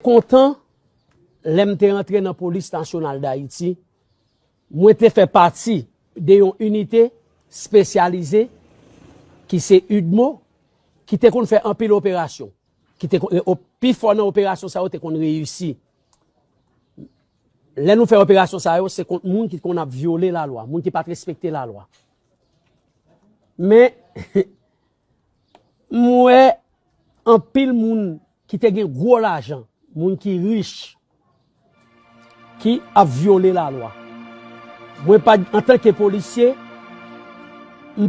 Content, l'aime rentré dans la police nationale d'Haïti, moi te fait partie d'une unité spécialisée qui c'est UDMO, qui te qu'on fait un pile opération, qui te au plus fort dans l'opération ça te qu'on réussi. Là nous fait opération ça c'est contre monde qui qu'on a violé la loi, monde qui pas respecté la loi. Mais moi un pile monde qui te gen gros l'argent, monde qui riche qui a violé la loi. Moi pas en tant que policier,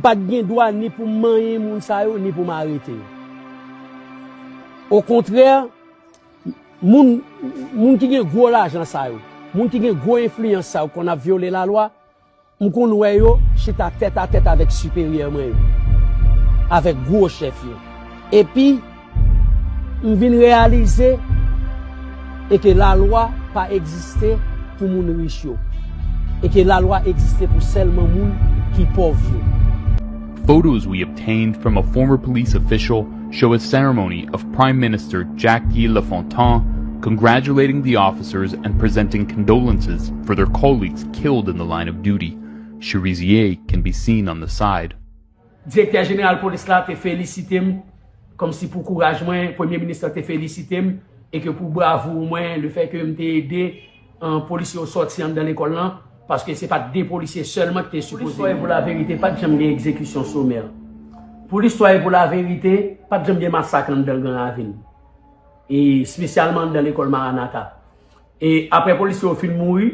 pas de droit ni pour manier moun sa yo ni pour m'arrêter. Au contraire, moun qui gen gros l'argent sa yo, moun qui gen gros influence sa yo qu'on a violé la loi, m'kon wè yo chita tête à tête avec supérieur moi yo, avec gros chef yo. Et puis m'vin réaliser et que la loi pas existé pour moun riche yo et que la loi existait pour seulement moun qui pauvre yo. Photos we obtained from a former police official show a ceremony of Prime Minister Jacques Lafontaine congratulating the officers and presenting condolences for their colleagues killed in the line of duty. Cherizier can be seen on the side. Directeur général police là te félicité comme si pour courage moi, premier ministre te félicité et que pour bravo moi le fait que m'te aidé un policier sorti dans l'école là parce que c'est pas des policiers seulement qui t'es supposé pour la vérité pas de jamais exécution sommaire. Pour l'histoire et pour la vérité pas de jamais massacre dans le Grand Ravine et spécialement dans l'école Maranatha. Et après policier au fin mourir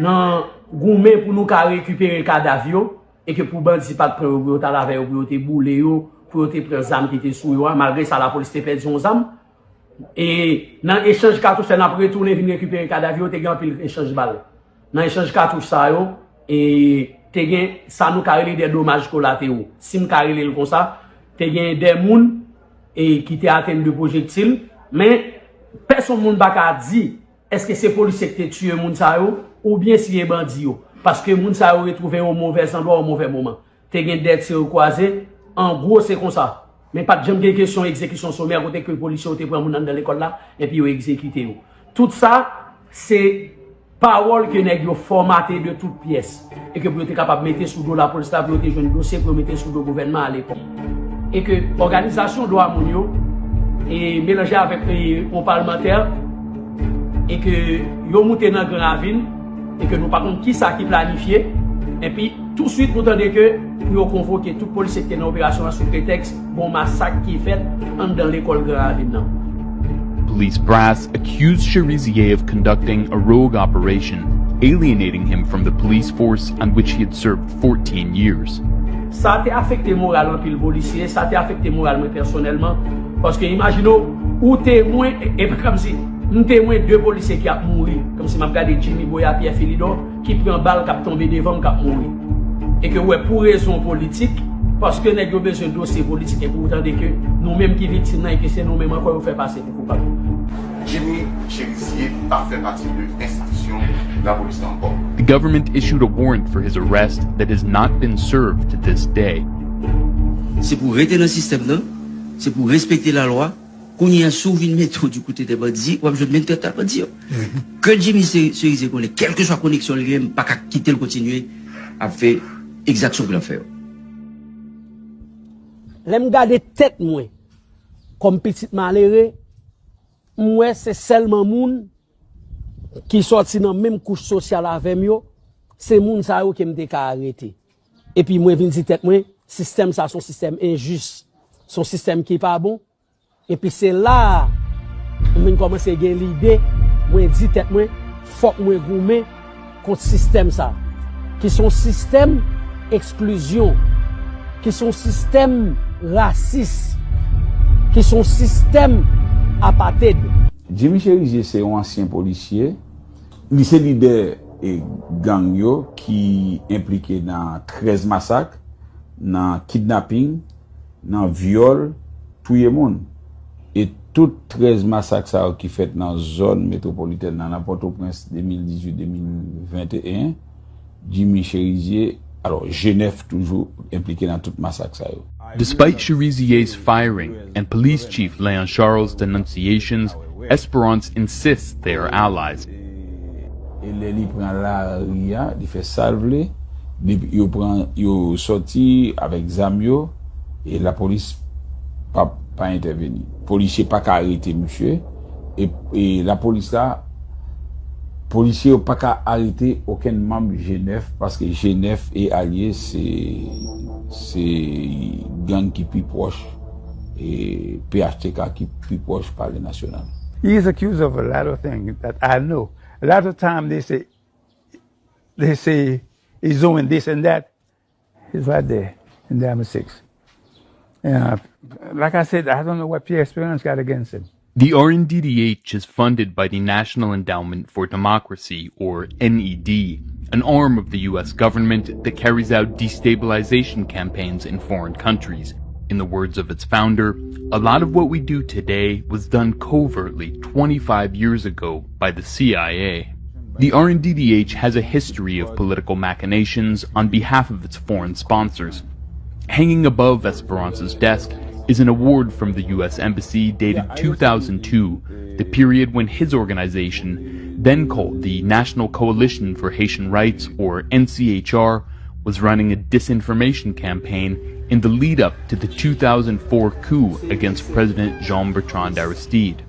dans goumé pour nous récupérer cadavre et que pour bandit pas de prendre ta la veille pour te bouler yo pour te prendre armes qui étaient sous yo malgré ça la police te perdu son armes et dans échange cartouche n'a pas retourner venir récupérer cadavre te gagne pile échange balle dans échange cartouche ça yo et te gagne ça nous carré des dommages collatéraux si me carré le comme ça te gagne des moun et qui te atteint de projectiles mais personne moun pas ka dit est-ce que c'est policier qui te tué moun ça yo ou bien si les bandits yo parce que moun sa yo retrouvé au mauvais endroit au mauvais moment te gen des tirs croisés en gros c'est comme ça mais pas de jamais question exécution sommaire côté que le policier te prend moun dans l'école là et puis yo exécuté yo tout ça c'est parole que nèg yo formaté de toutes pièces et que pour être capable mettre sous dos la police là pour te joindre dossier pour mettre sous dos gouvernement à l'époque et que organisation doit moun yo et mélanger avec les parlementaires et que yo monté dans Grand Ravine et que nous par contre qui ça qui planifié et puis tout de suite nous entendons que pour convoquer tout policier qui est dans l'opération sous prétexte bon massacre qui est fait dans l'école Grand Ravine. Police brass accused Cherizier of conducting a rogue operation, alienating him from the police force on which he had served 14 years. Ça a affecté moralement le policier, ça a affecté moralement personnellement parce que imaginons ou témoin et comme si nous témoin deux policiers qui a mouru comme si m'a regardé Jimmy Boya Pierre Philidor qui prend balle qui a tombé devant qui a mouru et que ouais pour raison politique parce que nous avons besoin de dossier politique et pour autant que nous-mêmes qui victimes et que c'est nous-mêmes encore nous fait passer pour coupables. Jimmy Cherizier a fait partie de l'institution de la police encore. The government issued a warrant for his arrest that has not been served to this day. C'est pour rester dans le système là, c'est pour respecter la loi. Qu'on y a souvent une méthode du côté des bandits, ou je mets tête à bandits. Que Jimmy Cherizier connaît, quelle que soit la connexion, il n'aime pas qu'à quitter le continuer, à faire exaction qu'il a fait. L'aime garder tête moi, comme petit malheureux, moi c'est seulement moun qui sorti dans même couche sociale avec moi, c'est moun ça qui me déca arrêté. Et puis moi vinn dire tête moi, système ça son système injuste, son système qui est pas bon. Et puis c'est là que je commence à gagner l'idée, moi dit tête moi, faut moi goumer contre système ça, qui sont système exclusion, qui sont système raciste, qui sont système apartheid. Jimmy Cherizier c'est un ancien policier, il c'est leader et gang yo qui impliqué dans 13 massacres, dans kidnapping, dans viol, tout le monde. Et tout 13 massacres qui fait dans la zone métropolitaine, dans la Port-au-Prince 2018-2021, Jimmy Cherizier, alors Genève toujours impliqué dans tout massacre. Despite Cherizier's firing and police chief Léon Charles' denunciations, Esperance insists they are allies. Et li prend la ria, li fait salve, yo sorti avec Zamio et la police pas intervenu. Policier pas qu'à arrêter monsieur et la police là policier pas qu'à arrêter aucun membre de Genève parce que Genève et allié c'est gang qui plus proche et PHTK qui plus proche par le national. He is accused of a lot of things that I know. A lot of times they say he's doing this and that. He's right there in the MI6. And like I said, I don't know what Pierre Esperance got against him. The RNDDH is funded by the National Endowment for Democracy, or NED, an arm of the US government that carries out destabilization campaigns in foreign countries. In the words of its founder, a lot of what we do today was done covertly 25 years ago by the CIA. The RNDDH has a history of political machinations on behalf of its foreign sponsors. Hanging above Esperance's desk is an award from the US Embassy dated 2002, the period when his organization, then called the National Coalition for Haitian Rights, or NCHR, was running a disinformation campaign in the lead-up to the 2004 coup against President Jean-Bertrand Aristide.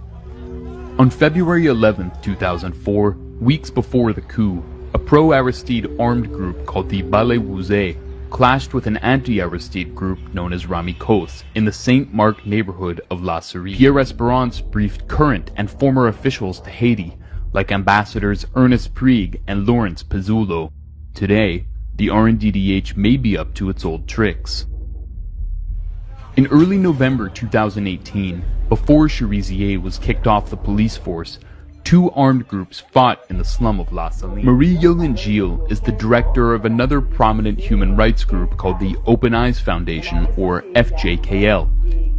On February 11, 2004, weeks before the coup, a pro-Aristide armed group called the Balé-Wouzé clashed with an anti-Aristide group known as Ramikos in the Saint Marc neighborhood of La Syrie. Pierre Esperance briefed current and former officials to Haiti, like ambassadors Ernest Prigue and Lawrence Pizzulo. Today, the RNDDH may be up to its old tricks. In early November 2018, before Cherizier was kicked off the police force, two armed groups fought in the slum of La Saline. Marie-Yolande Gilles is the director of another prominent human rights group called the Open Eyes Foundation, or FJKL.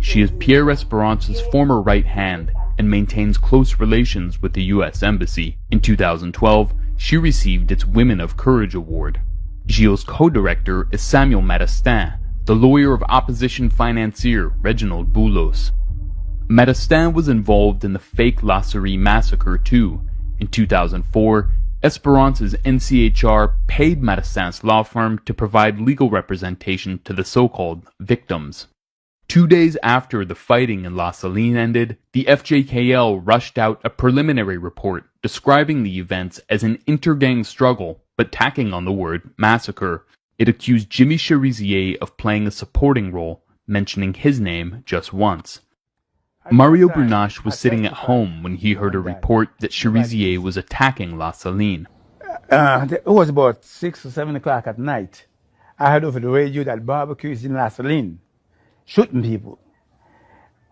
She is Pierre Esperance's former right hand and maintains close relations with the US Embassy. In 2012, she received its Women of Courage Award. Gilles' co-director is Samuel Matastin, the lawyer of opposition financier Reginald Boulos. Matastin was involved in the fake La Syrie massacre too. In 2004, Esperance's NCHR paid Matastin's law firm to provide legal representation to the so-called victims. 2 days after the fighting in La Saline ended, the FJKL rushed out a preliminary report describing the events as an intergang struggle, but tacking on the word massacre. It accused Jimmy Cherizier of playing a supporting role, mentioning his name just once. Mario Brunache was sitting at home when he heard a report that Cherizier was attacking La Saline. It was about 6 or 7 o'clock at night. I heard over the radio that barbecue is in La Saline, shooting people.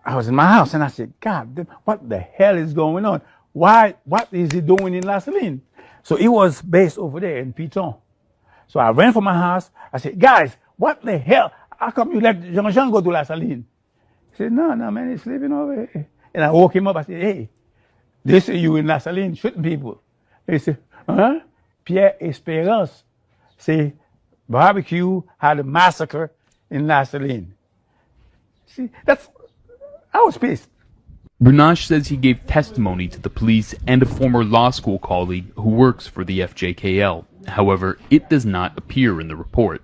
I was in my house and I said, God, what the hell is going on? What is he doing in La Saline? So he was based over there in Piton. So I ran from my house. I said, guys, what the hell? How come you let Jean-Jean go to La Saline? He said, no, man, he's sleeping over here. And I woke him up. I said, hey, they say you in La Saline shooting people. He said, huh? Pierre Esperance say barbecue had a massacre in La Saline. See, I was pissed. Brunache says he gave testimony to the police and a former law school colleague who works for the FJKL. However, it does not appear in the report.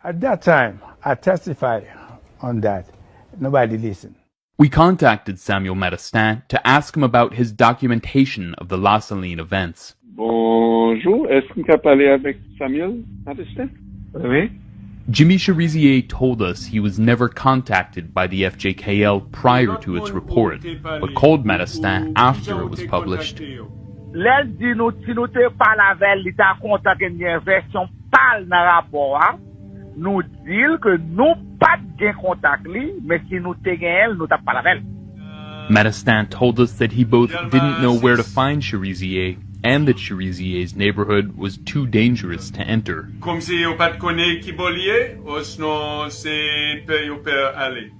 At that time, I testified on that. Nobody listened. We contacted Samuel Matastin to ask him about his documentation of the La Saline events. Bonjour, est-ce que tu as parlé avec Samuel Matastin? Oui. Jimmy Cherizier told us he was never contacted by the FJKL prior to its report, but called Matastin after it was published. Les di nou si nou te parle avec l'État contact une version parle dans rapport nous dire que nous pas de contact li mais si nous te gagne nous t'a parle avec. Matastin told us that he both didn't know where to find Cherizier and that Cherizier's neighborhood was too dangerous to enter. Comme si on pas connaît qui bolier ou sinon c'est peut aller.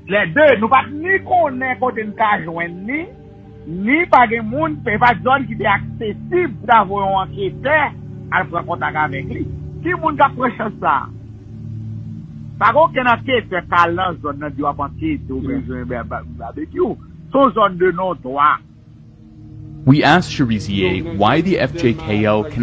Les deux nous pas ni connaît côté nous ka joindre ni pas de monde pas zone qui est accessible pour avoir un enquêteur à prendre contact avec lui. Qui monde qui prend chance ça? Pas aucun enquêteur parlant zone nan doit enquêter ou besoin barbecue. son zone de non-droit. We asked Cherizier why the FJKL can